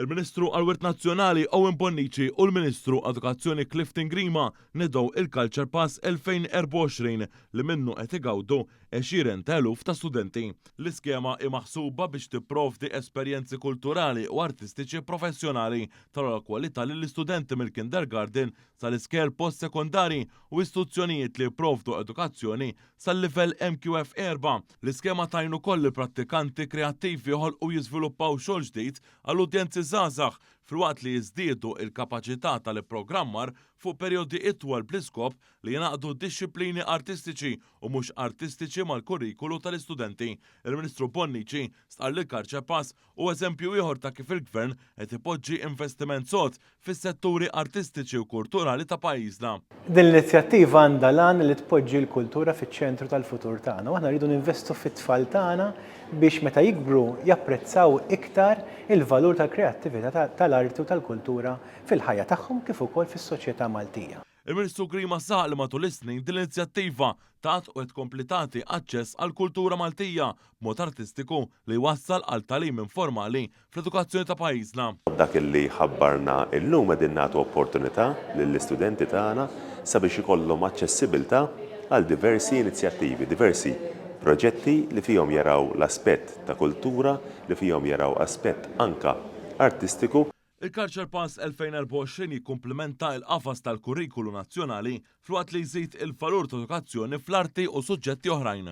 Il-Ministru għal-Wirt Nazzjonali Owen Bonnici u l-Ministru Edukazzjoni Clifton Grima nedew il-Culture Pass 2024 li minnu qed igawdu 20,000 ta' studenti. L-iskema maħsuba biex tipprovdi esperjenzi kulturali u artistiċi professjonali tal kwalità lill-istudenti mill-kindergarten sal-iskel post-sekondari u istituzzjonijiet li jipprovdu edukazzjoni sal-livell MQF 4. L-iskema tajnu koll il-prattikanti kreattivi joħolqu jiżviluppaw xogħol ġdid għall-udjenzi żgħażagħ filwaqt li jiżdiedu il-kapaċità tal-programmar fuq perjodi itwal bl-iskop li jingħaqdu disċiplini artistiċi u mhux artistiċi mal-kurrikulu tal-istudenti. Il-Ministru Bonnici stqar li l-Culture Pass u eżempju ieħor ta' kif il-Gvern qed ipoġġi investiment sod fis-setturi artistiċi u kulturali ta' pajjiżna. Din l-inizjattiva għandha lan li tpoġġi l-kultura fiċ-ċentru tal-futur tagħna u aħna rridu ninvestu fit-tfal tagħna biex meta jikbru japprezzaw iktar il-valur tal-kreattività tal-arti u tal-kultura fil-ħajja tagħhom kif ukoll fis-soċjetà Maltija. Il-Ministru Grima saq li matul is-snin din l-inizjattiva tat u qed tagħti aċċess għall kultura Maltija b'mod artistiku li wassal għal tagħlim informali fl-edukazzjoni ta' pajjiżna. Dak li ħabbarna llum qegħdin nagħtu opportunità lill-istudenti tagħna sabiex ikollhom aċċessibilità għal diversi inizjattivi, diversi proġetti li fihom jaraw l-aspett ta' kultura, li fihom jaraw aspett anka artistiku. Il-Culture Pass 2024 jikkumplementa l-qafas tal-kurrikulu nazzjonali fl-waqt li jżid il-valur ta' edukazzjoni fl-arti u suġġetti oħrajn.